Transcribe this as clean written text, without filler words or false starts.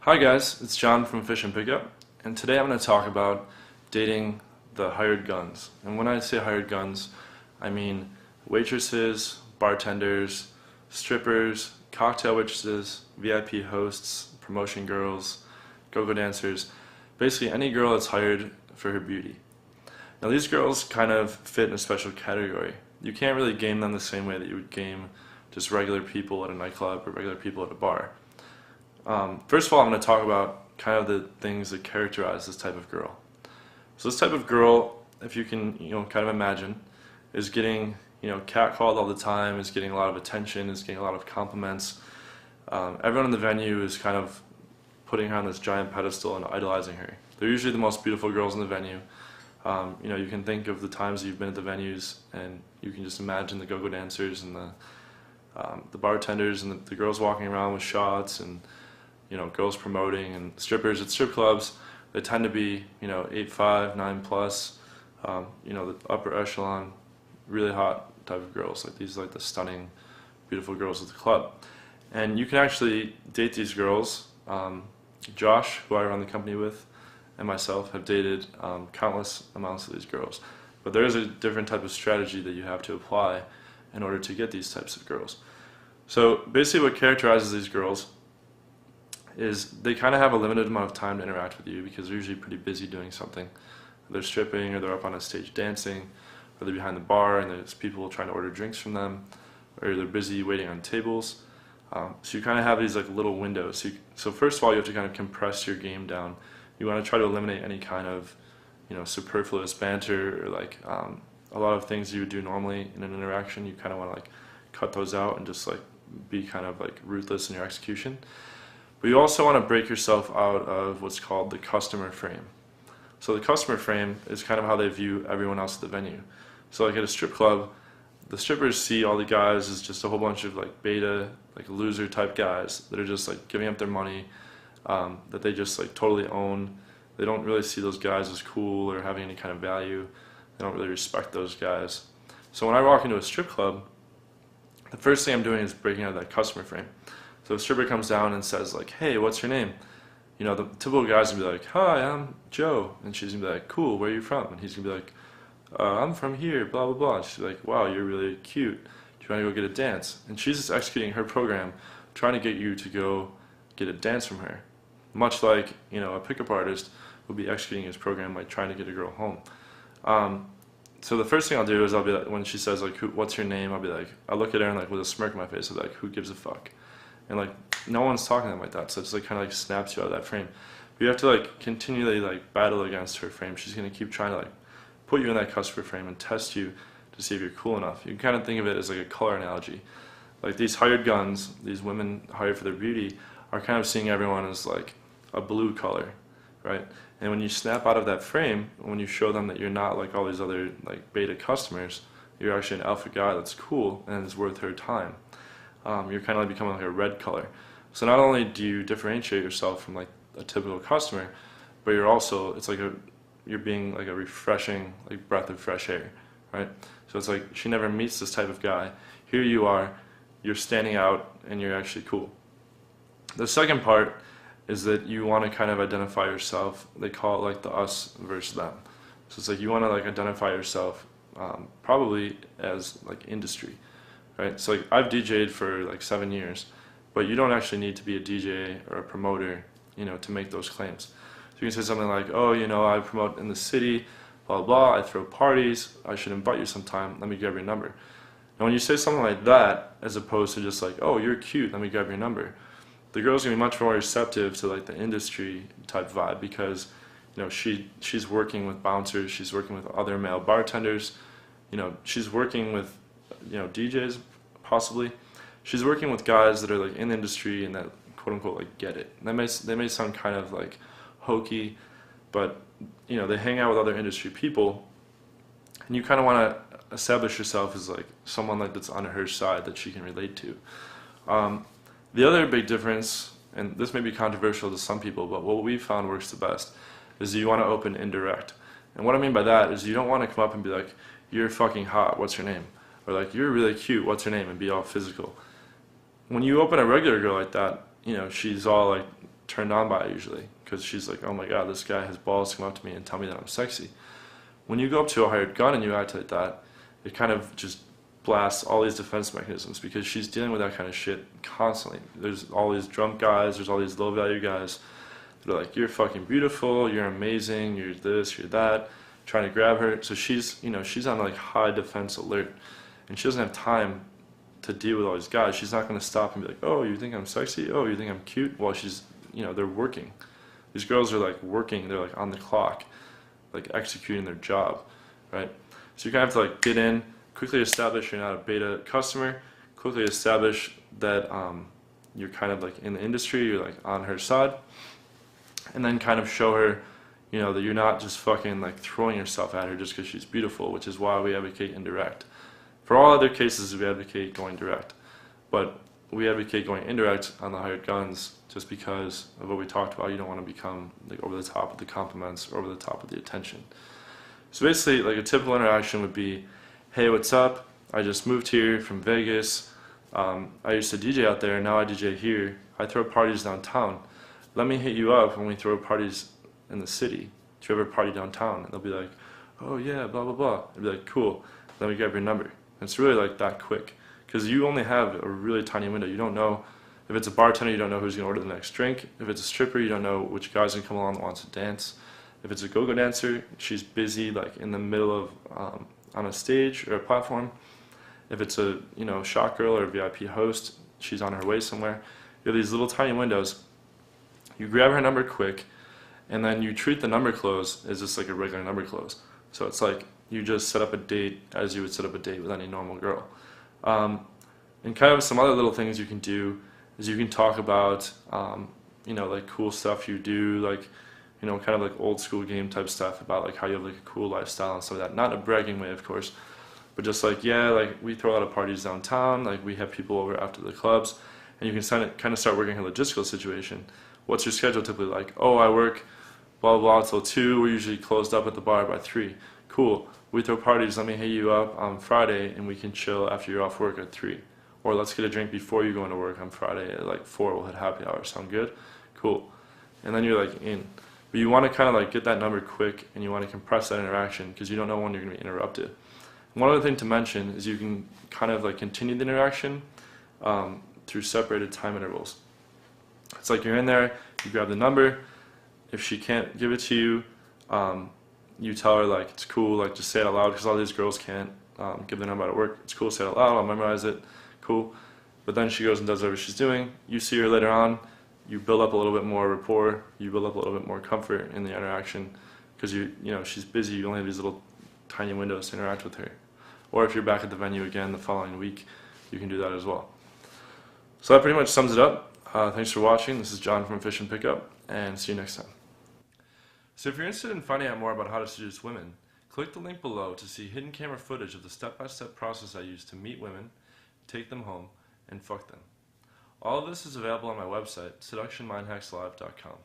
Hi guys, it's John from Fish and Pickup, and today I'm going to talk about dating the hired guns. And when I say hired guns, I mean waitresses, bartenders, strippers, cocktail waitresses, VIP hosts, promotion girls, go-go dancers, basically any girl that's hired for her beauty. Now these girls kind of fit in a special category. You can't really game them the same way that you would game just regular people at a nightclub or regular people at a bar. First of all, I'm going to talk about kind of the things that characterize this type of girl. So this type of girl, if you can, kind of imagine, is getting, catcalled all the time, is getting a lot of attention, is getting a lot of compliments. Everyone in the venue is kind of putting her on this giant pedestal and idolizing her. They're usually the most beautiful girls in the venue. You can think of the times you've been at the venues, and you can just imagine the go-go dancers and the bartenders and the girls walking around with shots and girls promoting, and strippers at strip clubs. They tend to be 8'5", 9+, the upper echelon, really hot type of girls. Like these, like the stunning, beautiful girls at the club. And you can actually date these girls. Josh, who I run the company with, and myself have dated countless amounts of these girls. But there is a different type of strategy that you have to apply in order to get these types of girls. So basically what characterizes these girls is they kind of have a limited amount of time to interact with you because they're usually pretty busy doing something. They're stripping, or they're up on a stage dancing, or they're behind the bar and there's people trying to order drinks from them, or they're busy waiting on tables. So you kind of have these like little windows. So first of all, you have to kind of compress your game down. You want to try to eliminate any kind of superfluous banter, or like a lot of things you would do normally in an interaction. You kind of want to like cut those out and just like be kind of like ruthless in your execution. But you also want to break yourself out of what's called the customer frame. So the customer frame is kind of how they view everyone else at the venue. So like at a strip club, the strippers see all the guys as just a whole bunch of like beta, like loser type guys that are just like giving up their money, that they just like totally own. They don't really see those guys as cool or having any kind of value. They don't really respect those guys. So when I walk into a strip club, the first thing I'm doing is breaking out of that customer frame. So a stripper comes down and says like, "Hey, what's your name?" The typical guy's gonna be like, "Hi, I'm Joe," and she's gonna be like, "Cool, where are you from?" And he's gonna be like, "I'm from here, blah blah blah." And she's like, "Wow, you're really cute. Do you want to go get a dance?" And she's just executing her program, trying to get you to go get a dance from her, much like a pickup artist would be executing his program, like trying to get a girl home. So the first thing I'll do is I'll be like, when she says like, "What's your name?" I'll be like, I look at her and like with a smirk on my face, I'll be like, "Who gives a fuck?" And like no one's talking to them like that, so it's like kind of like snaps you out of that frame. But you have to like continually like battle against her frame. She's gonna keep trying to like put you in that customer frame and test you to see if you're cool enough. You can kind of think of it as like a color analogy. Like these hired guns, these women hired for their beauty, are kind of seeing everyone as like a blue color, right? And when you snap out of that frame, when you show them that you're not like all these other like beta customers, you're actually an alpha guy that's cool and is worth her time. You're kind of like becoming like a red color. So not only do you differentiate yourself from like a typical customer, but it's like you're being like a refreshing like breath of fresh air, right? So it's like she never meets this type of guy. Here you are, you're standing out and you're actually cool. The second part is that you want to kind of identify yourself. They call it like the us versus them. So it's like you want to like identify yourself probably as like industry. Right? So like I've DJ'd for like 7 years, but you don't actually need to be a DJ or a promoter, to make those claims. So you can say something like, "Oh, I promote in the city, blah blah. I throw parties. I should invite you sometime. Let me grab your number." And when you say something like that, as opposed to just like, "Oh, you're cute. Let me grab your number," the girl's gonna be much more receptive to like the industry type vibe because, she's working with bouncers, she's working with other male bartenders, she's working with DJs possibly. She's working with guys that are like in the industry and that quote unquote like get it. And they may sound kind of like hokey, but they hang out with other industry people, and you kind of want to establish yourself as like someone like that's on her side that she can relate to. The other big difference, and this may be controversial to some people, but what we found works the best, is you want to open indirect. And what I mean by that is you don't want to come up and be like, "You're fucking hot, what's your name?" Or like, "You're really cute, what's her name?" and be all physical. When you open a regular girl like that, she's all like turned on by it usually, because she's like, oh my god, this guy has balls to come up to me and tell me that I'm sexy. When you go up to a hired gun and you act like that, it kind of just blasts all these defense mechanisms, because she's dealing with that kind of shit constantly. There's all these drunk guys, there's all these low value guys that are like, you're fucking beautiful, you're amazing, you're this, you're that, trying to grab her. So she's, she's on like high defense alert, and she doesn't have time to deal with all these guys. She's not going to stop and be like, oh, you think I'm sexy? Oh, you think I'm cute? Well, she's, they're working. These girls are like working, they're like on the clock, like executing their job, right? So you kind of have to like get in, quickly establish you're not a beta customer, quickly establish that you're kind of like in the industry, you're like on her side, and then kind of show her, that you're not just fucking like throwing yourself at her just because she's beautiful, which is why we advocate indirect. For all other cases, we advocate going direct, but we advocate going indirect on the hired guns just because of what we talked about. You don't want to become like over the top of the compliments or over the top of the attention. So basically, like a typical interaction would be, hey, what's up? I just moved here from Vegas. I used to DJ out there, now I DJ here. I throw parties downtown. Let me hit you up when we throw parties in the city. Do you ever party downtown? And they'll be like, oh yeah, blah, blah, blah. I'd be like, cool, let me grab your number. And it's really like that quick, because you only have a really tiny window. You don't know, if it's a bartender, you don't know who's going to order the next drink. If it's a stripper, you don't know which guy's going to come along that wants to dance. If it's a go-go dancer, she's busy like in the middle of on a stage or a platform. If it's a shot girl or a VIP host, she's on her way somewhere. You have these little tiny windows. You grab her number quick, and then you treat the number close as just like a regular number close. So it's like you just set up a date as you would set up a date with any normal girl. And kind of some other little things you can do is you can talk about like cool stuff you do, like kind of like old school game type stuff about like how you have like a cool lifestyle and stuff like that. Not in a bragging way, of course, but just like, yeah, like we throw a lot of parties downtown, like we have people over after the clubs, and you can kind of start working a logistical situation. What's your schedule typically like? Oh, I work blah blah blah till 2, we're usually closed up at the bar by 3. Cool, we throw parties, let me hit you up on Friday and we can chill after you're off work at 3. Or let's get a drink before you go into work on Friday at like 4, we'll hit happy hour. Sound good? Cool. And then you're like in. But you want to kind of like get that number quick, and you want to compress that interaction because you don't know when you're going to be interrupted. One other thing to mention is you can kind of like continue the interaction through separated time intervals. It's like you're in there, you grab the number. If she can't give it to you, you tell her like it's cool, like just say it out loud, because all these girls can't give their number at work. It's cool, say it out loud, I'll memorize it, cool. But then she goes and does whatever she's doing. You see her later on, you build up a little bit more rapport, you build up a little bit more comfort in the interaction, because she's busy, you only have these little tiny windows to interact with her. Or if you're back at the venue again the following week, you can do that as well. So that pretty much sums it up. Thanks for watching. This is John from Fish and Pickup, and see you next time. So if you're interested in finding out more about how to seduce women, click the link below to see hidden camera footage of the step-by-step process I use to meet women, take them home, and fuck them. All of this is available on my website, seductionmindhackslive.com.